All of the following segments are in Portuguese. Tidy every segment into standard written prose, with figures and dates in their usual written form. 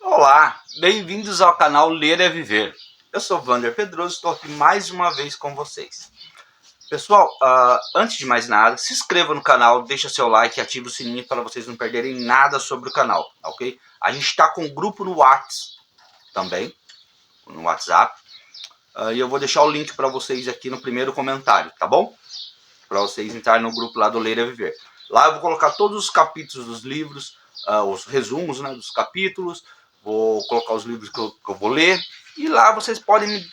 Olá, bem-vindos ao canal Ler é Viver. Eu sou Vander Pedroso e estou aqui mais uma vez com vocês. Pessoal, antes de mais nada, se inscreva no canal, deixa seu like e ative o sininho para vocês não perderem nada sobre o canal, ok? A gente está com um grupo no WhatsApp também, no WhatsApp, e eu vou deixar o link para vocês aqui no primeiro comentário, tá bom? Para vocês entrarem no grupo lá do Ler é Viver. Lá eu vou colocar todos os capítulos dos livros, os resumos, né, dos capítulos, vou colocar os livros que eu vou ler, e lá vocês podem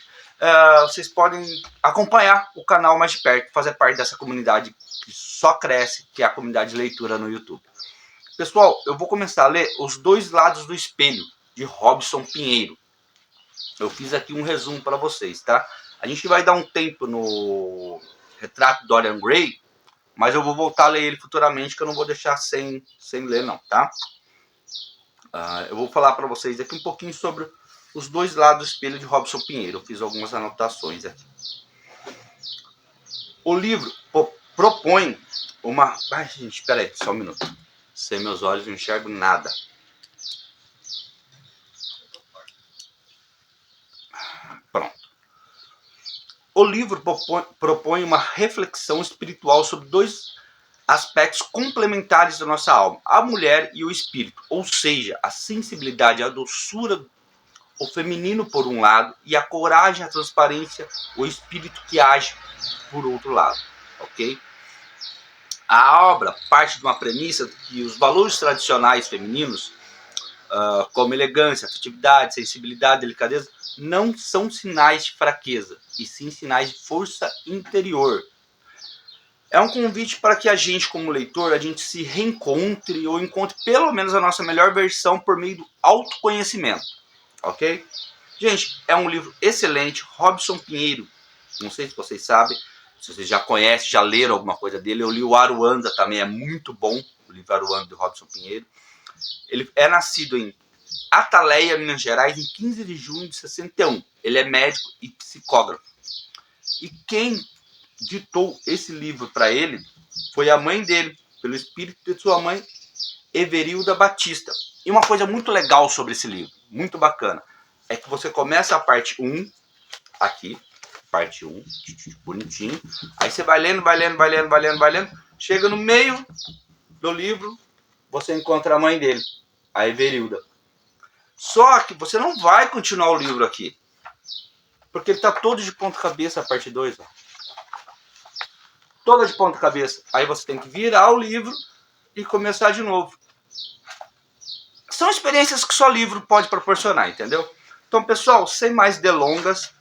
acompanhar o canal mais de perto, fazer parte dessa comunidade que só cresce, que é a comunidade de leitura no YouTube. Pessoal, eu vou começar a ler Os Dois Lados do Espelho, de Robson Pinheiro. Eu fiz aqui um resumo para vocês, tá? A gente vai dar um tempo no Retrato de Dorian Gray, mas eu vou voltar a ler ele futuramente, que eu não vou deixar sem ler não, tá? Eu vou falar para vocês aqui um pouquinho sobre Os Dois Lados do Espelho de Robson Pinheiro. Eu fiz algumas anotações aqui. O livro propõe uma... Ai, gente, espera aí, só um minuto. Sem meus olhos não enxergo nada. Pronto. O livro propõe uma reflexão espiritual sobre dois aspectos complementares da nossa alma, a mulher e o espírito, ou seja, a sensibilidade, a doçura, o feminino por um lado, e a coragem, a transparência, o espírito que age por outro lado, ok? A obra parte de uma premissa que os valores tradicionais femininos, como elegância, afetividade, sensibilidade, delicadeza, não são sinais de fraqueza, e sim sinais de força interior. É um convite para que a gente, como leitor, a gente se reencontre ou encontre pelo menos a nossa melhor versão por meio do autoconhecimento, ok? Gente, é um livro excelente, Robson Pinheiro, não sei se vocês sabem, se vocês já conhecem, já leram alguma coisa dele. Eu li o Aruanda também, é muito bom, o livro Aruanda de Robson Pinheiro. Ele é nascido em Ataleia, Minas Gerais, em 15 de junho de 61. Ele é médico e psicógrafo. E quem ditou esse livro para ele foi a mãe dele, pelo espírito de sua mãe, Everilda Batista. E uma coisa muito legal sobre esse livro, muito bacana, é que você começa a parte 1, aqui, parte 1, bonitinho, aí você vai lendo, chega no meio do livro, você encontra a mãe dele, a Everilda. Só que você não vai continuar o livro aqui, porque ele está todo de ponta cabeça, a parte 2, ó. Toda de ponta cabeça. Aí você tem que virar o livro e começar de novo. São experiências que só livro pode proporcionar, entendeu? Então, pessoal, sem mais delongas,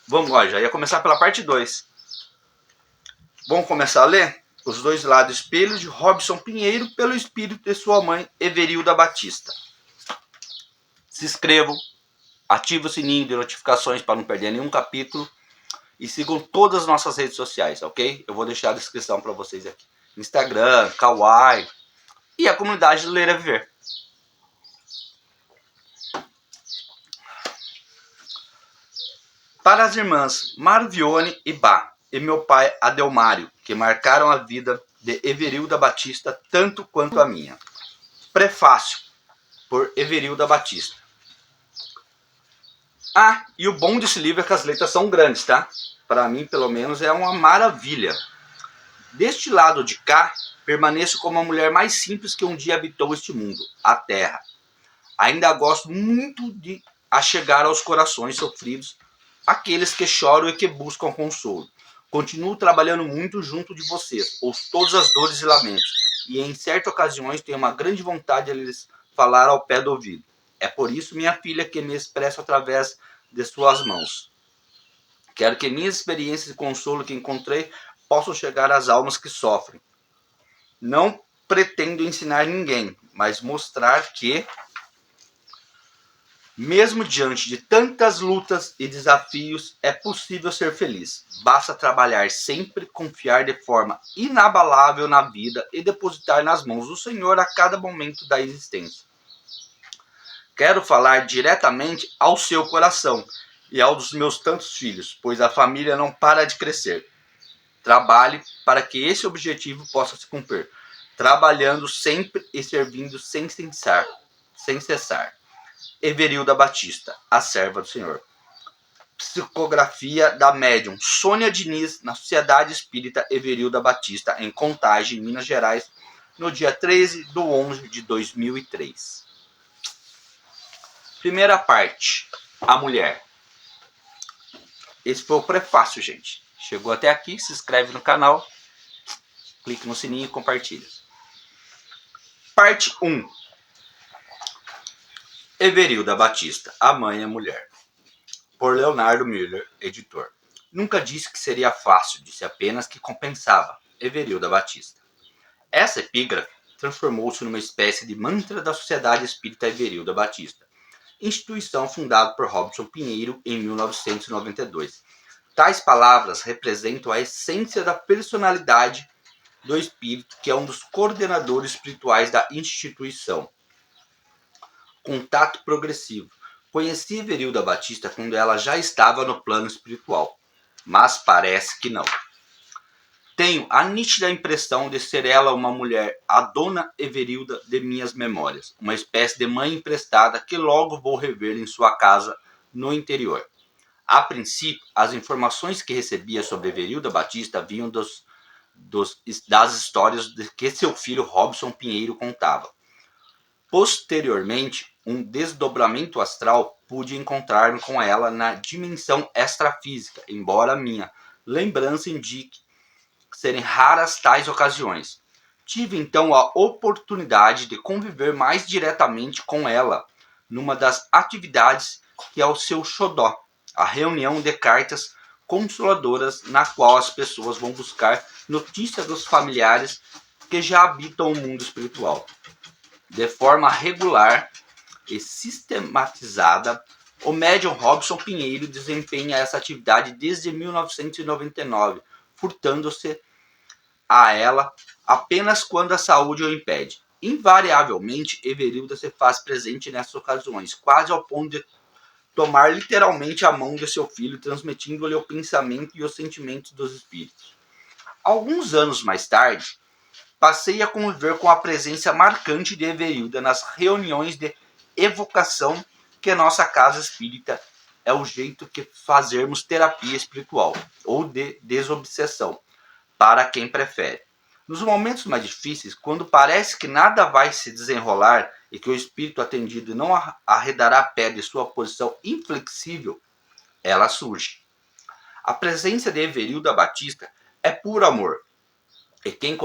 vamos lá, já ia começar pela parte 2. Vamos começar a ler Os Dois Lados do Espelho, de Robson Pinheiro, pelo espírito de sua mãe, Everilda Batista. Se inscrevam, ative o sininho de notificações para não perder nenhum capítulo e sigam todas as nossas redes sociais, ok? Eu vou deixar a descrição para vocês aqui. Instagram, Kawaii e a comunidade Ler é Viver. Para as irmãs Marvione e Bá e meu pai Adelmário, que marcaram a vida de Everilda Batista tanto quanto a minha. Prefácio por Everilda Batista. E o bom desse livro é que as letras são grandes, tá? Para mim, pelo menos, é uma maravilha. Deste lado de cá, permaneço como a mulher mais simples que um dia habitou este mundo, a Terra. Ainda gosto muito de achegar aos corações sofridos aqueles que choram e que buscam consolo. Continuo trabalhando muito junto de vocês, ouço todas as dores e lamentos, e em certas ocasiões tenho uma grande vontade de lhes falar ao pé do ouvido. É por isso, minha filha, que me expresso através de suas mãos. Quero que minhas experiências de consolo que encontrei possam chegar às almas que sofrem. Não pretendo ensinar ninguém, mas mostrar que, mesmo diante de tantas lutas e desafios, é possível ser feliz. Basta trabalhar sempre, confiar de forma inabalável na vida e depositar nas mãos do Senhor a cada momento da existência. Quero falar diretamente ao seu coração e ao dos meus tantos filhos, pois a família não para de crescer. Trabalhe para que esse objetivo possa se cumprir, trabalhando sempre e servindo sem cessar. Everilda Batista, a serva do Senhor. Psicografia da médium Sônia Diniz, na Sociedade Espírita Everilda Batista, em Contagem, Minas Gerais, no dia 13/11/2003. Primeira parte, a mulher. Esse foi o prefácio, gente. Chegou até aqui, se inscreve no canal, clique no sininho e compartilha. Parte 1. Everilda Batista, a mãe e a mulher. Por Leonardo Miller, editor. Nunca disse que seria fácil, disse apenas que compensava. Everilda Batista. Essa epígrafe transformou-se numa espécie de mantra da Sociedade Espírita Everilda Batista, instituição fundada por Robson Pinheiro em 1992. Tais palavras representam a essência da personalidade do espírito, que é um dos coordenadores espirituais da instituição. Contato progressivo. Conheci Everilda Batista quando ela já estava no plano espiritual, mas parece que não. Tenho a nítida impressão de ser ela uma mulher, a dona Everilda de minhas memórias, uma espécie de mãe emprestada que logo vou rever em sua casa no interior. A princípio, as informações que recebia sobre Everilda Batista vinham das histórias que seu filho Robson Pinheiro contava. Posteriormente, um desdobramento astral, pude encontrar-me com ela na dimensão extrafísica, embora minha lembrança indique serem raras tais ocasiões. Tive então a oportunidade de conviver mais diretamente com ela numa das atividades que é o seu xodó, a reunião de cartas consoladoras, na qual as pessoas vão buscar notícia dos familiares que já habitam o mundo espiritual. De forma regular e sistematizada, o médium Robson Pinheiro desempenha essa atividade desde 1999, furtando-se a ela apenas quando a saúde o impede. Invariavelmente, Everilda se faz presente nessas ocasiões, quase ao ponto de tomar literalmente a mão de seu filho, transmitindo-lhe o pensamento e os sentimentos dos espíritos. Alguns anos mais tarde, passei a conviver com a presença marcante de Everilda nas reuniões de evocação, que nossa casa espírita é o jeito que fazermos terapia espiritual, ou de desobsessão, para quem prefere. Nos momentos mais difíceis, quando parece que nada vai se desenrolar e que o espírito atendido não arredará pé de sua posição inflexível, ela surge. A presença de Everilda Batista é puro amor. E quem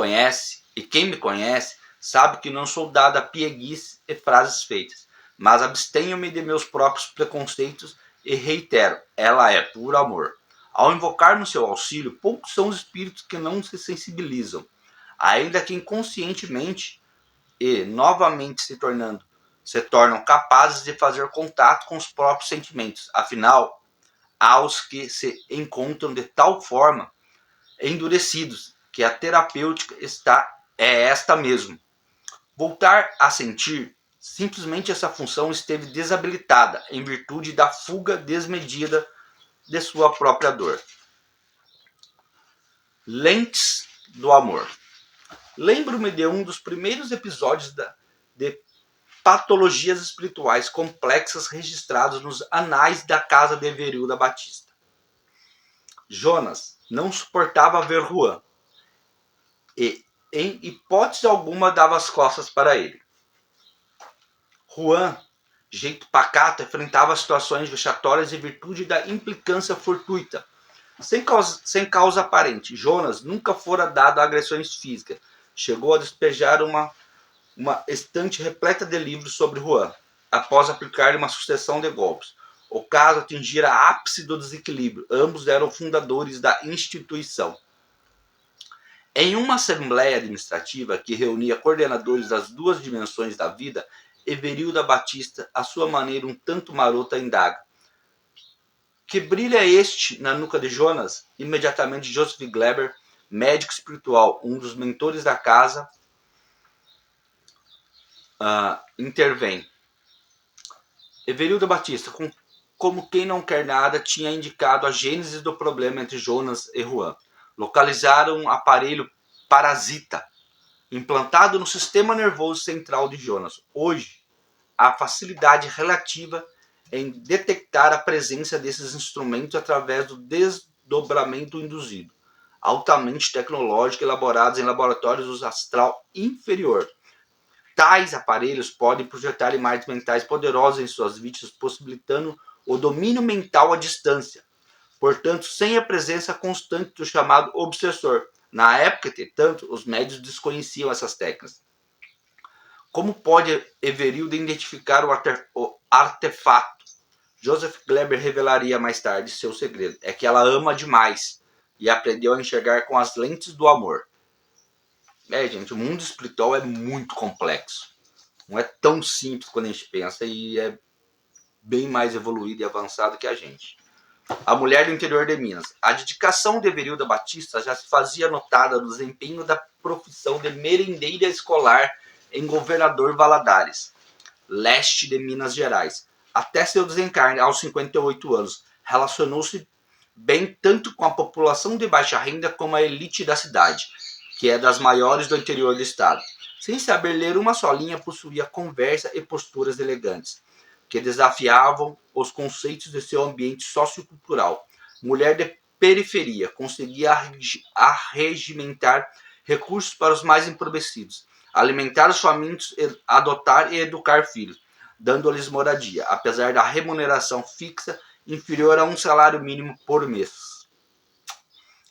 me conhece, sabe que não sou dado a pieguice e frases feitas, mas abstenho-me de meus próprios preconceitos e reitero, ela é puro amor. Ao invocar no seu auxílio, poucos são os espíritos que não se sensibilizam, ainda que inconscientemente e novamente se tornam capazes de fazer contato com os próprios sentimentos. Afinal, há os que se encontram de tal forma endurecidos que a terapêutica é esta mesmo. Voltar a sentir, simplesmente essa função esteve desabilitada em virtude da fuga desmedida de sua própria dor. Lentes do amor. Lembro-me de um dos primeiros episódios de patologias espirituais complexas registrados nos anais da casa de Everilda Batista. Jonas não suportava ver Juan e, em hipótese alguma, dava as costas para ele. Juan, jeito pacato, enfrentava situações vexatórias em virtude da implicância fortuita, sem causa aparente. Jonas nunca fora dado a agressões físicas. Chegou a despejar uma estante repleta de livros sobre Juan, após aplicar-lhe uma sucessão de golpes. O caso atingira ápice do desequilíbrio. Ambos eram fundadores da instituição. Em uma assembleia administrativa que reunia coordenadores das duas dimensões da vida, Everilda Batista, à sua maneira um tanto marota, indaga: que brilha este na nuca de Jonas? Imediatamente Joseph Gleber, médico espiritual, um dos mentores da casa, intervém. Everilda Batista, como quem não quer nada, tinha indicado a gênese do problema entre Jonas e Juan. Localizaram um aparelho parasita implantado no sistema nervoso central de Jonas. Hoje, a facilidade relativa em detectar a presença desses instrumentos através do desdobramento induzido, altamente tecnológico, elaborados em laboratórios do astral inferior. Tais aparelhos podem projetar imagens mentais poderosas em suas vítimas, possibilitando o domínio mental à distância, portanto, sem a presença constante do chamado obsessor. Na época, entretanto, os médios desconheciam essas técnicas. Como pode Everilda identificar o artefato? Joseph Kleber revelaria mais tarde seu segredo. É que ela ama demais e aprendeu a enxergar com as lentes do amor. Gente, o mundo espiritual é muito complexo. Não é tão simples quando a gente pensa e é bem mais evoluído e avançado que a gente. A mulher do interior de Minas. A dedicação de Everilda Batista já se fazia notada no desempenho da profissão de merendeira escolar em Governador Valadares, leste de Minas Gerais. Até seu desencarne, aos 58 anos, relacionou-se bem tanto com a população de baixa renda como a elite da cidade, que é das maiores do interior do estado. Sem saber ler uma só linha, possuía conversa e posturas elegantes, que desafiavam os conceitos de seu ambiente sociocultural. Mulher de periferia, conseguia arregimentar recursos para os mais empobrecidos, alimentar os famintos, adotar e educar filhos, dando-lhes moradia, apesar da remuneração fixa inferior a um salário mínimo por mês.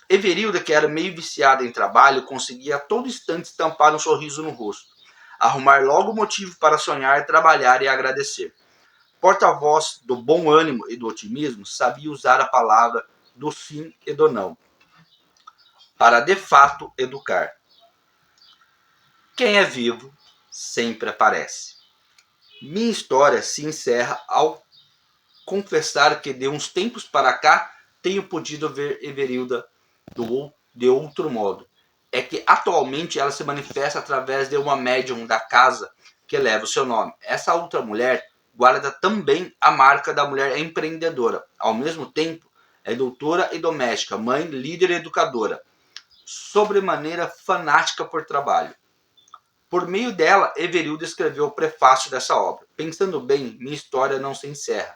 Everilda, que era meio viciada em trabalho, conseguia a todo instante estampar um sorriso no rosto, arrumar logo motivo para sonhar, trabalhar e agradecer. Porta-voz do bom ânimo e do otimismo, sabia usar a palavra do sim e do não, para de fato educar. Quem é vivo sempre aparece. Minha história se encerra ao confessar que de uns tempos para cá tenho podido ver Everilda de outro modo. É que atualmente ela se manifesta através de uma médium da casa que leva o seu nome. Essa outra mulher guarda também a marca da mulher empreendedora. Ao mesmo tempo, é doutora e doméstica, mãe, líder e educadora, sobremaneira fanática por trabalho. Por meio dela, Everilda escreveu o prefácio dessa obra. Pensando bem, minha história não se encerra.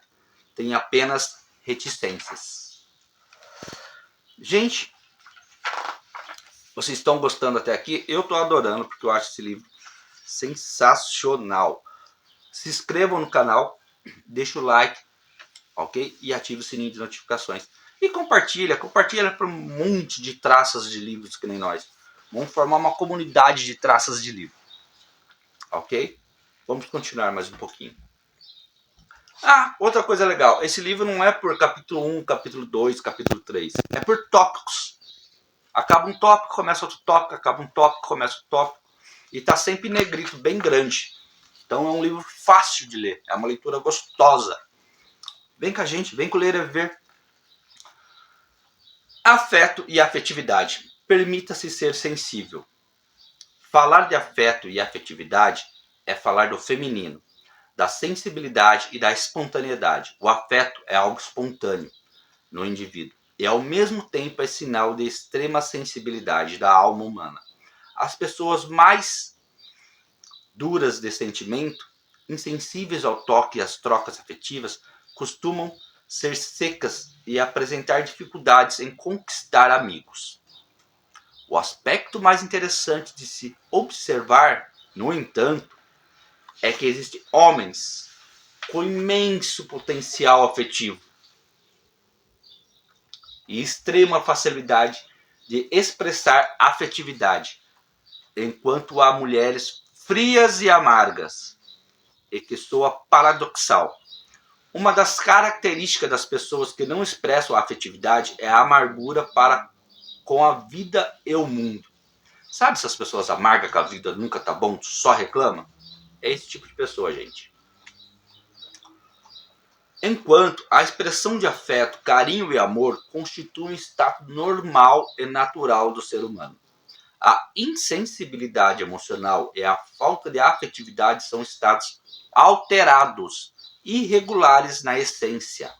Tem apenas reticências. Gente, vocês estão gostando até aqui? Eu estou adorando, porque eu acho esse livro sensacional. Se inscrevam no canal, deixa o like, ok? E ative o sininho de notificações. E compartilha para um monte de traças de livros que nem nós. Vamos formar uma comunidade de traças de livro. Ok? Vamos continuar mais um pouquinho. Outra coisa legal. Esse livro não é por capítulo 1, capítulo 2, capítulo 3. É por tópicos. Acaba um tópico, começa outro tópico. Acaba um tópico, começa outro tópico. E está sempre em negrito, bem grande. Então é um livro fácil de ler. É uma leitura gostosa. Vem com a gente, vem com o Ler e Ver. Afeto e afetividade. Permita-se ser sensível. Falar de afeto e afetividade é falar do feminino, da sensibilidade e da espontaneidade. O afeto é algo espontâneo no indivíduo e ao mesmo tempo é sinal de extrema sensibilidade da alma humana. As pessoas mais duras de sentimento, insensíveis ao toque e às trocas afetivas, costumam ser secas e apresentar dificuldades em conquistar amigos. O aspecto mais interessante de se observar, no entanto, é que existem homens com imenso potencial afetivo e extrema facilidade de expressar afetividade, enquanto há mulheres frias e amargas, e que soa paradoxal. Uma das características das pessoas que não expressam afetividade é a amargura para com a vida e o mundo. Sabe essas pessoas amargas que a vida nunca tá bom, só reclama? É esse tipo de pessoa, gente. Enquanto a expressão de afeto, carinho e amor constituem um estado normal e natural do ser humano. A insensibilidade emocional e a falta de afetividade são estados alterados, irregulares na essência.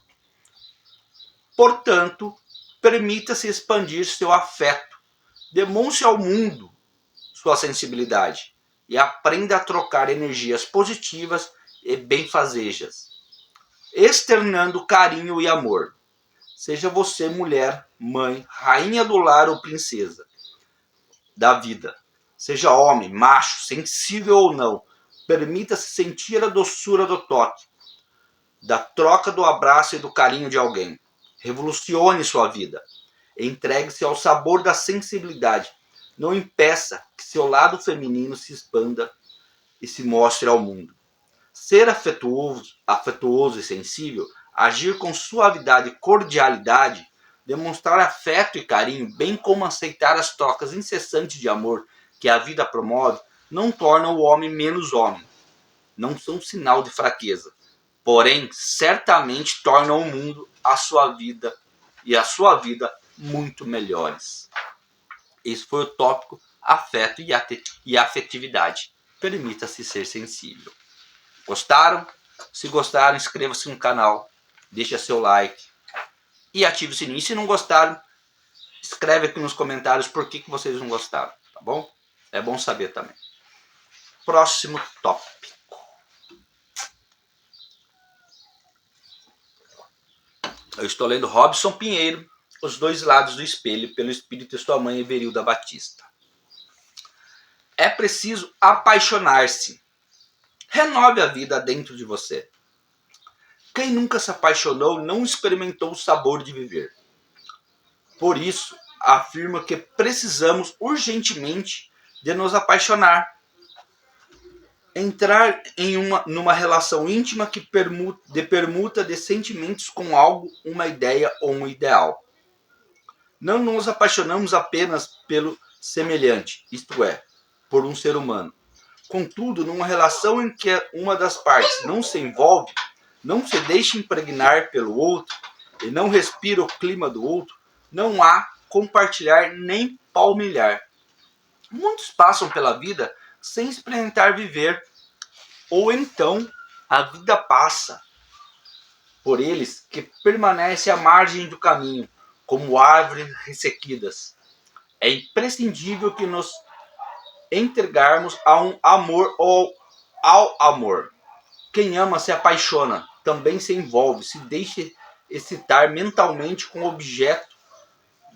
Portanto, permita-se expandir seu afeto, demonstre ao mundo sua sensibilidade e aprenda a trocar energias positivas e benfazejas, externando carinho e amor. Seja você mulher, mãe, rainha do lar ou princesa da vida. Seja homem, macho, sensível ou não. Permita-se sentir a doçura do toque, da troca do abraço e do carinho de alguém. Revolucione sua vida. Entregue-se ao sabor da sensibilidade. Não impeça que seu lado feminino se expanda e se mostre ao mundo. Ser afetuoso e sensível, agir com suavidade e cordialidade, demonstrar afeto e carinho, bem como aceitar as trocas incessantes de amor que a vida promove, não torna o homem menos homem. Não são sinal de fraqueza. Porém, certamente tornam o mundo, a sua vida e a sua vida muito melhores. Esse foi o tópico afeto e afetividade. Permita-se ser sensível. Gostaram? Se gostaram, inscreva-se no canal, deixa seu like e ative o sininho. Se não gostaram, escreve aqui nos comentários por que vocês não gostaram, tá bom? É bom saber também. Próximo tópico. Eu estou lendo Robson Pinheiro, Os Dois Lados do Espelho, pelo espírito de sua mãe Everilda Batista. É preciso apaixonar-se. Renove a vida dentro de você. Quem nunca se apaixonou não experimentou o sabor de viver. Por isso, afirma que precisamos urgentemente de nos apaixonar. Entrar numa relação íntima que permuta de sentimentos com algo, uma ideia ou um ideal. Não nos apaixonamos apenas pelo semelhante, isto é, por um ser humano. Contudo, numa relação em que uma das partes não se envolve, não se deixa impregnar pelo outro e não respira o clima do outro, não há compartilhar nem palmilhar. Muitos passam pela vida sem experimentar viver, ou então a vida passa por eles que permanece à margem do caminho, como árvores ressequidas. É imprescindível que nos entregarmos a um amor ou ao amor. Quem ama se apaixona, também se envolve, se deixa excitar mentalmente com o objeto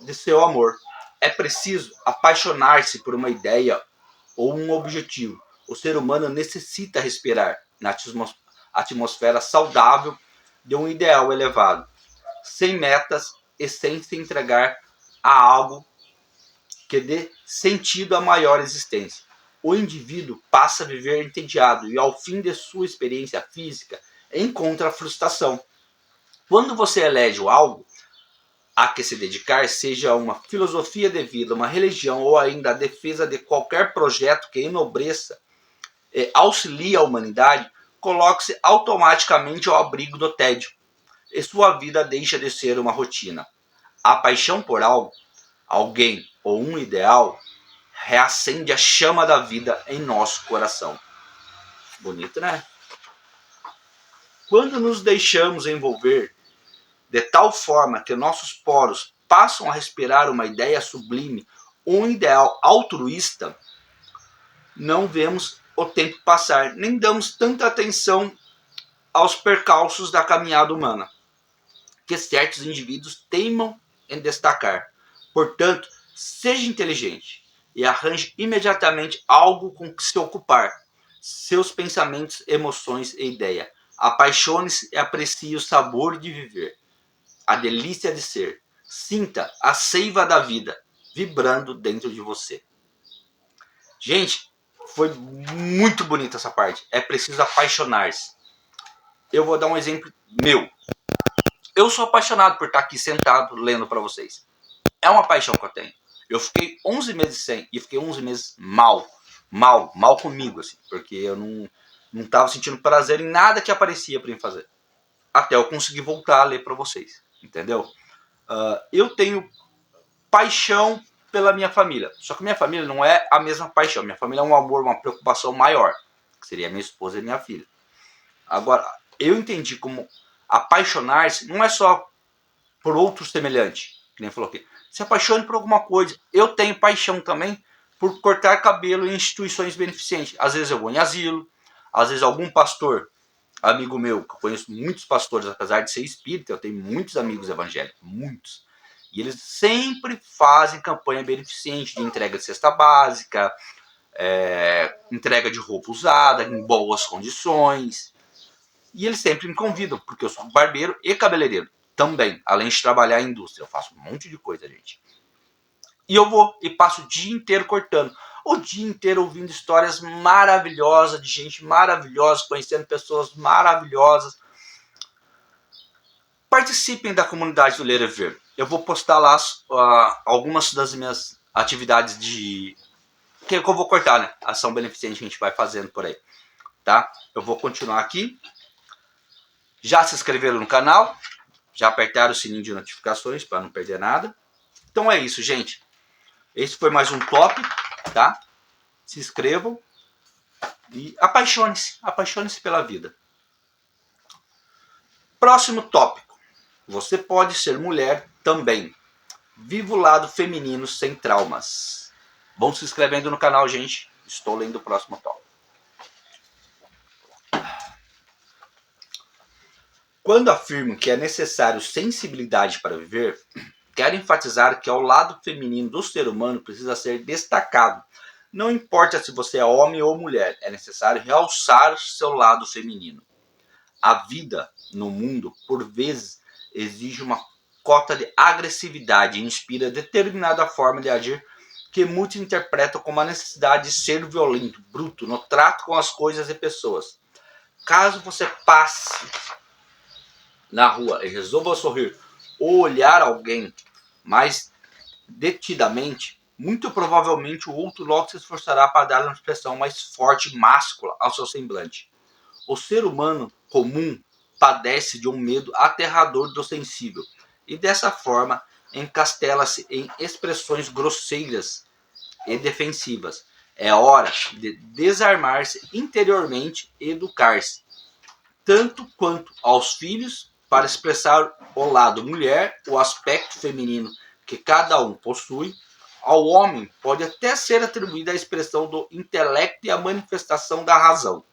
de seu amor. É preciso apaixonar-se por uma ideia ou um objetivo. O ser humano necessita respirar na atmosfera saudável de um ideal elevado, sem metas e sem se entregar a algo que dê sentido à maior existência. O indivíduo passa a viver entediado e, ao fim de sua experiência física, encontra a frustração. Quando você elege algo a que se dedicar, seja uma filosofia de vida, uma religião ou ainda a defesa de qualquer projeto que enobreça e auxilie a humanidade, coloque-se automaticamente ao abrigo do tédio e sua vida deixa de ser uma rotina. A paixão por algo, alguém ou um ideal reacende a chama da vida em nosso coração. Bonito, né? Quando nos deixamos envolver de tal forma que nossos poros passam a respirar uma ideia sublime, um ideal altruísta, não vemos o tempo passar, nem damos tanta atenção aos percalços da caminhada humana, que certos indivíduos teimam em destacar. Portanto, seja inteligente e arranje imediatamente algo com que se ocupar, seus pensamentos, emoções e ideia. Apaixone-se e aprecie o sabor de viver, a delícia de ser. Sinta a seiva da vida vibrando dentro de você. Gente, foi muito bonita essa parte. É preciso apaixonar-se. Eu vou dar um exemplo meu. Eu sou apaixonado por estar aqui sentado lendo para vocês. É uma paixão que eu tenho. Eu fiquei 11 meses sem, e fiquei 11 meses mal comigo, assim, porque eu não estava sentindo prazer em nada que aparecia para mim fazer. Até eu conseguir voltar a ler para vocês, entendeu? Eu tenho paixão pela minha família, só que minha família não é a mesma paixão. Minha família é um amor, uma preocupação maior, que seria minha esposa e minha filha. Agora, eu entendi como apaixonar-se não é só por outro semelhante, que nem falou aqui. Se apaixone por alguma coisa. Eu tenho paixão também por cortar cabelo em instituições beneficentes. Às vezes eu vou em asilo, às vezes algum pastor amigo meu, que eu conheço muitos pastores, apesar de ser espírita, eu tenho muitos amigos evangélicos, muitos. E eles sempre fazem campanha beneficente de entrega de cesta básica, entrega de roupa usada, em boas condições. E eles sempre me convidam, porque eu sou barbeiro e cabeleireiro também, além de trabalhar em indústria. Eu faço um monte de coisa, gente. E eu vou e passo o dia inteiro cortando. O dia inteiro ouvindo histórias maravilhosas, de gente maravilhosa, conhecendo pessoas maravilhosas. Participem da comunidade do Ler e Ver. Eu vou postar lá algumas das minhas atividades que eu vou cortar, né? Ação beneficente que a gente vai fazendo por aí. Tá? Eu vou continuar aqui. Já se inscreveram no canal? Já apertaram o sininho de notificações para não perder nada? Então é isso, gente. Esse foi mais um top, tá? Se inscrevam e apaixone-se. Apaixone-se pela vida. Próximo tópico. Você pode ser mulher também. Viva o lado feminino sem traumas. Vão se inscrevendo no canal, gente. Estou lendo o próximo tópico. Quando afirmo que é necessário sensibilidade para viver, quero enfatizar que o lado feminino do ser humano precisa ser destacado. Não importa se você é homem ou mulher, é necessário realçar seu lado feminino. A vida no mundo, por vezes, exige uma cota de agressividade e inspira determinada forma de agir que muitos interpretam como a necessidade de ser violento, bruto, no trato com as coisas e pessoas. Caso você passe na rua e resolva sorrir ou olhar alguém mais detidamente, muito provavelmente o outro logo se esforçará para dar uma expressão mais forte e máscula ao seu semblante. O ser humano comum padece de um medo aterrador do sensível e dessa forma encastela-se em expressões grosseiras e defensivas. É hora de desarmar-se interiormente e educar-se, tanto quanto aos filhos, para expressar o lado mulher, o aspecto feminino que cada um possui. Ao homem pode até ser atribuída a expressão do intelecto e a manifestação da razão.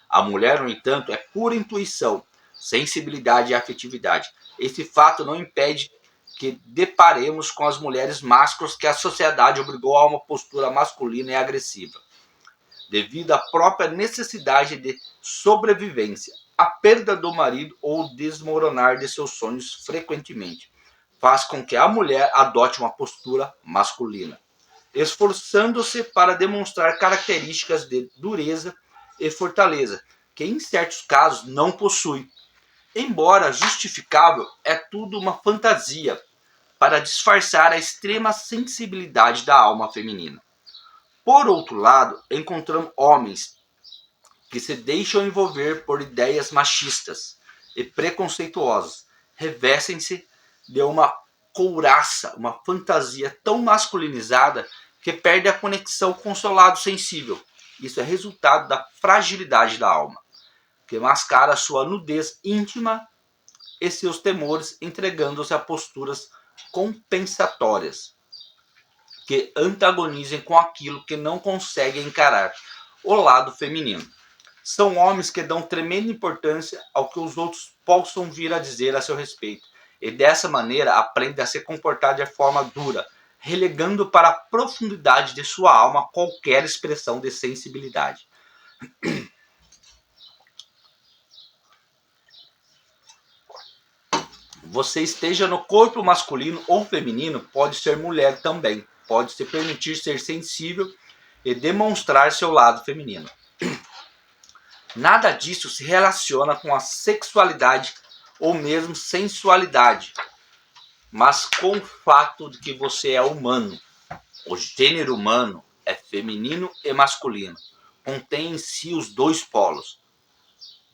A mulher, no entanto, é pura intuição, sensibilidade e afetividade. Esse fato não impede que deparemos com as mulheres másculas que a sociedade obrigou a uma postura masculina e agressiva, devido à própria necessidade de sobrevivência. A perda do marido ou o desmoronar de seus sonhos frequentemente faz com que a mulher adote uma postura masculina, esforçando-se para demonstrar características de dureza e fortaleza, que em certos casos não possui. Embora justificável, é tudo uma fantasia para disfarçar a extrema sensibilidade da alma feminina. Por outro lado, encontramos homens que se deixam envolver por ideias machistas e preconceituosas, revestem-se de uma couraça, uma fantasia tão masculinizada que perde a conexão com seu lado sensível. Isso é resultado da fragilidade da alma, que mascara sua nudez íntima e seus temores, entregando-se a posturas compensatórias que antagonizem com aquilo que não conseguem encarar, o lado feminino. São homens que dão tremenda importância ao que os outros possam vir a dizer a seu respeito, e dessa maneira aprendem a se comportar de forma dura, relegando para a profundidade de sua alma qualquer expressão de sensibilidade. Você esteja no corpo masculino ou feminino, pode ser mulher também, pode se permitir ser sensível e demonstrar seu lado feminino. Nada disso se relaciona com a sexualidade ou mesmo sensualidade, mas com o fato de que você é humano. O gênero humano é feminino e masculino, contém em si os dois polos,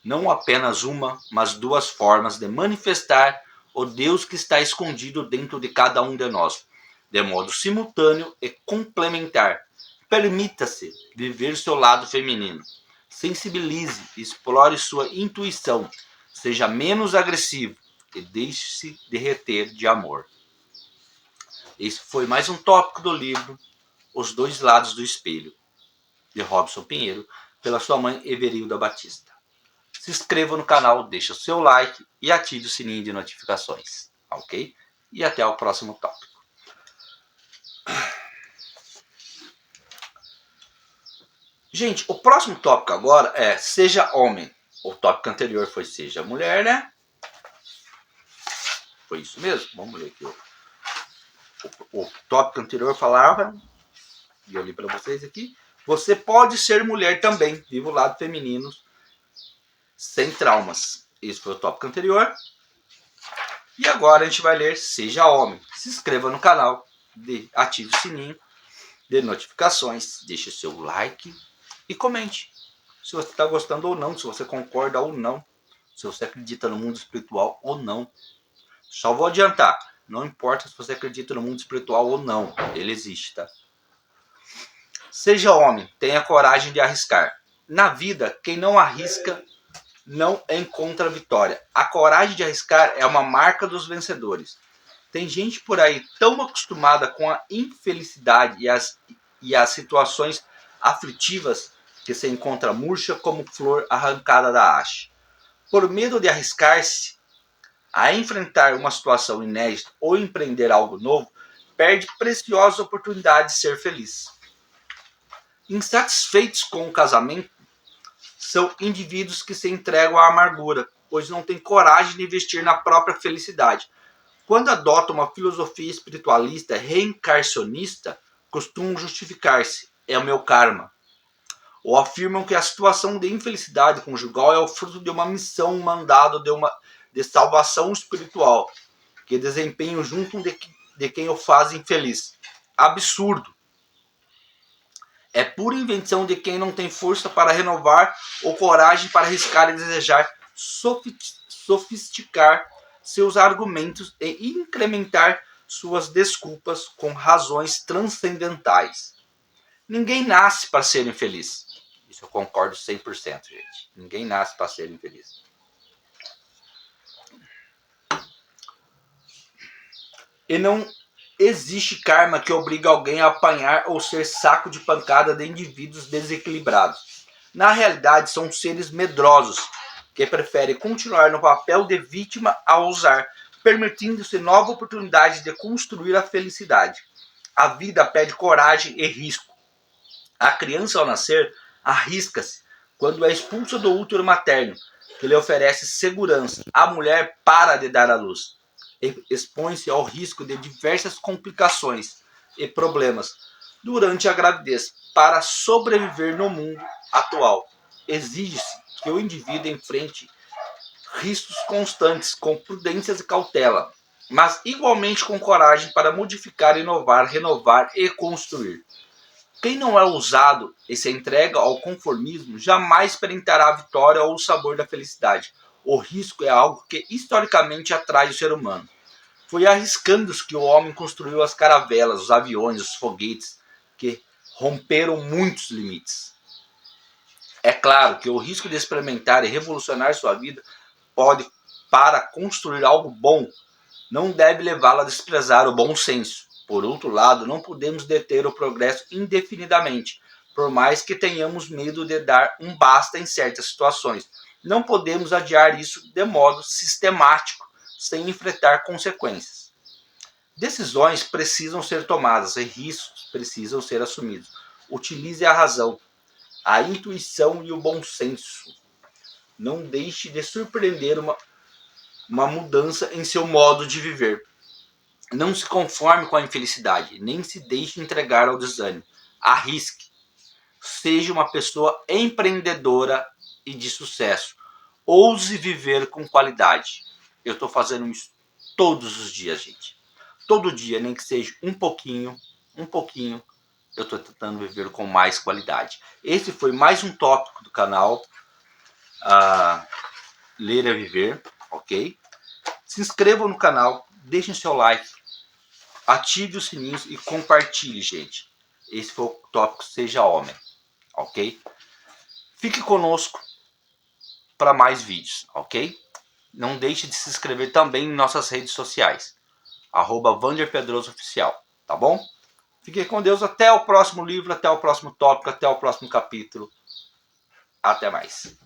não apenas uma, mas duas formas de manifestar o Deus que está escondido dentro de cada um de nós, de modo simultâneo e complementar. Permita-se viver seu lado feminino. Sensibilize e explore sua intuição. Seja menos agressivo e deixe-se derreter de amor. Esse foi mais um tópico do livro Os Dois Lados do Espelho, de Robson Pinheiro, pela sua mãe Everilda Batista. Se se inscreva no canal, deixe o seu like e ative o sininho de notificações, ok? E até o próximo tópico. Gente, o próximo tópico agora é seja homem. O tópico anterior foi seja mulher, né? Foi isso mesmo? Vamos ler aqui. O tópico anterior falava, e eu li para vocês aqui, você pode ser mulher também, viva o lado feminino, sem traumas. Esse foi o tópico anterior. E agora a gente vai ler seja homem. Se inscreva no canal, ative o sininho de notificações, deixe o seu like e comente se você está gostando ou não, se você concorda ou não, se você acredita no mundo espiritual ou não. Só vou adiantar, não importa se você acredita no mundo espiritual ou não, ele existe, tá? Seja homem, tenha coragem de arriscar. Na vida, quem não arrisca não encontra vitória. A coragem de arriscar é uma marca dos vencedores. Tem gente por aí tão acostumada com a infelicidade e as situações aflitivas que se encontra murcha como flor arrancada da haste. Por medo de arriscar-se a enfrentar uma situação inédita ou empreender algo novo, perde preciosas oportunidades de ser feliz. Insatisfeitos com o casamento, são indivíduos que se entregam à amargura, pois não têm coragem de investir na própria felicidade. Quando adotam uma filosofia espiritualista reencarnacionista, costumam justificar-se. É o meu karma. Ou afirmam que a situação de infelicidade conjugal é o fruto de uma missão, um mandado de salvação espiritual, que desempenham junto de quem o faz infeliz. Absurdo. É pura invenção de quem não tem força para renovar ou coragem para arriscar e desejar sofisticar seus argumentos e incrementar suas desculpas com razões transcendentais. Ninguém nasce para ser infeliz. Isso eu concordo 100%, gente. Ninguém nasce para ser infeliz. E não existe karma que obriga alguém a apanhar ou ser saco de pancada de indivíduos desequilibrados. Na realidade, são seres medrosos que preferem continuar no papel de vítima a ousar, permitindo-se nova oportunidade de construir a felicidade. A vida pede coragem e risco. A criança, ao nascer, arrisca-se quando é expulsa do útero materno, que lhe oferece segurança. A mulher para de dar à luz. Expõe-se ao risco de diversas complicações e problemas durante a gravidez para sobreviver no mundo atual. Exige-se que o indivíduo enfrente riscos constantes com prudência e cautela, mas igualmente com coragem para modificar, inovar, renovar e construir. Quem não é ousado e se entrega ao conformismo jamais experimentará a vitória ou o sabor da felicidade. O risco é algo que historicamente atrai o ser humano. Foi arriscando-se que o homem construiu as caravelas, os aviões, os foguetes, que romperam muitos limites. É claro que o risco de experimentar e revolucionar sua vida pode, para construir algo bom, não deve levá-lo a desprezar o bom senso. Por outro lado, não podemos deter o progresso indefinidamente, por mais que tenhamos medo de dar um basta em certas situações. Não podemos adiar isso de modo sistemático, sem enfrentar consequências. Decisões precisam ser tomadas e riscos precisam ser assumidos. Utilize a razão, a intuição e o bom senso. Não deixe de surpreender uma mudança em seu modo de viver. Não se conforme com a infelicidade, nem se deixe entregar ao desânimo. Arrisque. Seja uma pessoa empreendedora e de sucesso. Ouse viver com qualidade. Eu estou fazendo isso todos os dias, gente. Todo dia, nem que seja um pouquinho, eu estou tentando viver com mais qualidade. Esse foi mais um tópico do canal Ler é Viver, ok? Se inscrevam no canal, deixem seu like, ative os sininhos e compartilhe, gente. Esse foi o tópico Seja Homem, ok? Fique conosco para mais vídeos, ok? Não deixe de se inscrever também em nossas redes sociais. @VanderPedrosoOficial, tá bom? Fique com Deus, até o próximo livro, até o próximo tópico, até o próximo capítulo. Até mais.